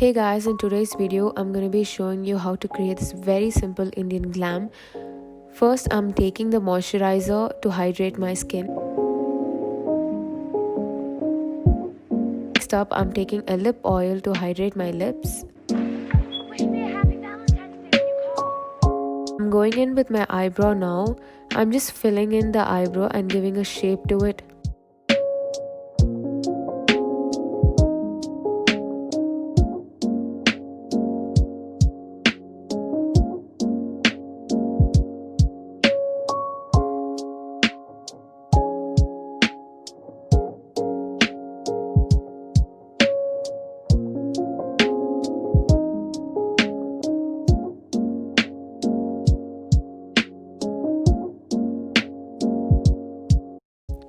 Hey guys, in today's video I'm going to be showing you how to create this very simple Indian glam. First I'm taking the moisturizer to hydrate my skin. Next up I'm taking a lip oil to hydrate my lips. I'm going in with my eyebrow now. I'm just filling in the eyebrow and giving a shape to it.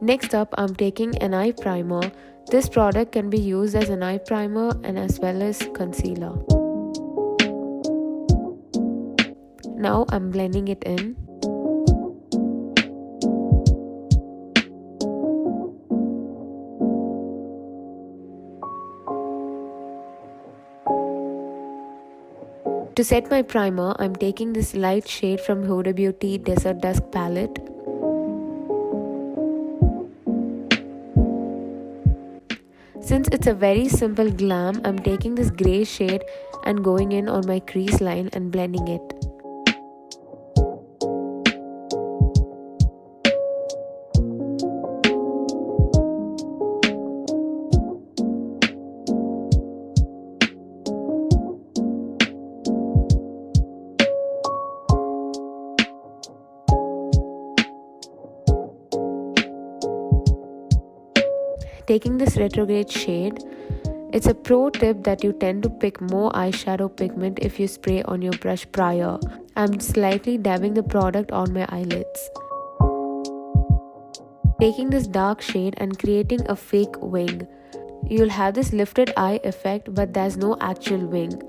Next up, I'm taking an eye primer. This product can be used as an eye primer and as well as concealer. Now I'm blending it in. To set my primer, I'm taking this light shade from Huda Beauty Desert Dusk palette. Since it's a very simple glam, I'm taking this grey shade and going in on my crease line and blending it. Taking this retrograde shade, it's a pro tip that you tend to pick more eyeshadow pigment if you spray on your brush prior. I'm slightly dabbing the product on my eyelids. Taking this dark shade and creating a fake wing. You'll have this lifted eye effect, but there's no actual wing.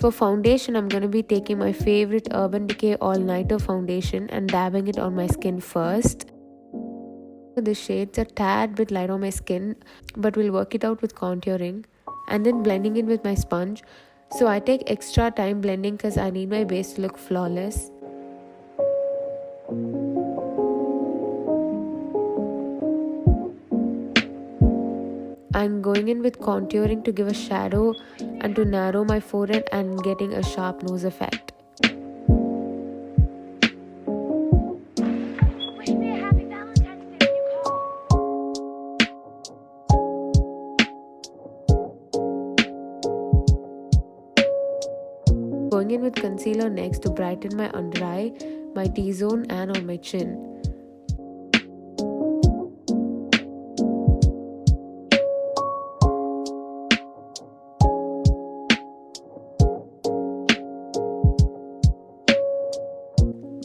For foundation, I'm going to be taking my favorite Urban Decay All Nighter foundation and dabbing it on my skin first. The shades are a tad bit light on my skin, but we'll work it out with contouring. And then blending in with my sponge. So I take extra time blending because I need my base to look flawless. I'm going in with contouring to give a shadow and to narrow my forehead and getting a sharp nose effect. Going in with concealer next to brighten my under eye, my T-zone and on my chin.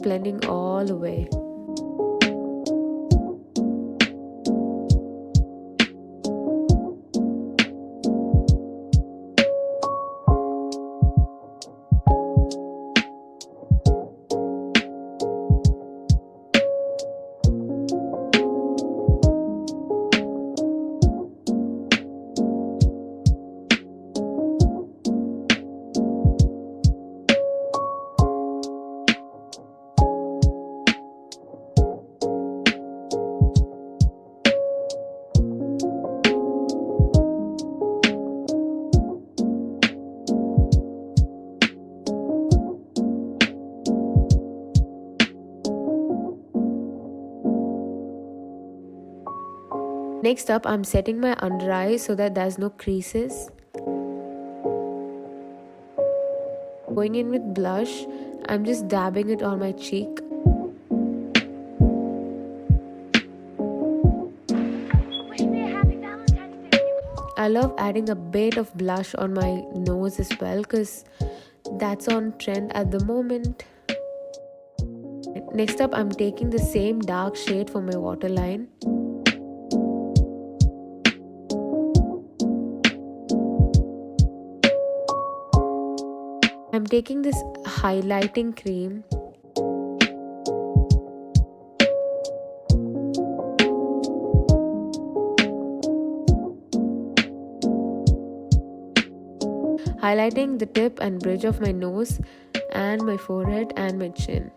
Blending all the way. Next up, I'm setting my under eye so that there's no creases. Going in with blush, I'm just dabbing it on my cheek. I love adding a bit of blush on my nose as well because that's on trend at the moment. Next up, I'm taking the same dark shade for my waterline. I'm taking this highlighting cream highlighting the tip and bridge of my nose and my forehead and my chin.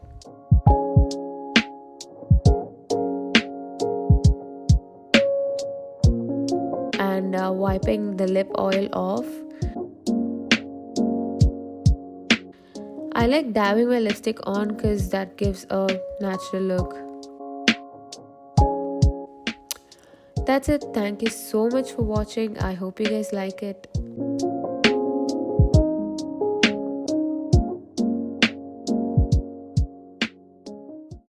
And wiping the lip oil off. I like dabbing my lipstick on because that gives a natural look. That's it. Thank you so much for watching. I hope you guys like it.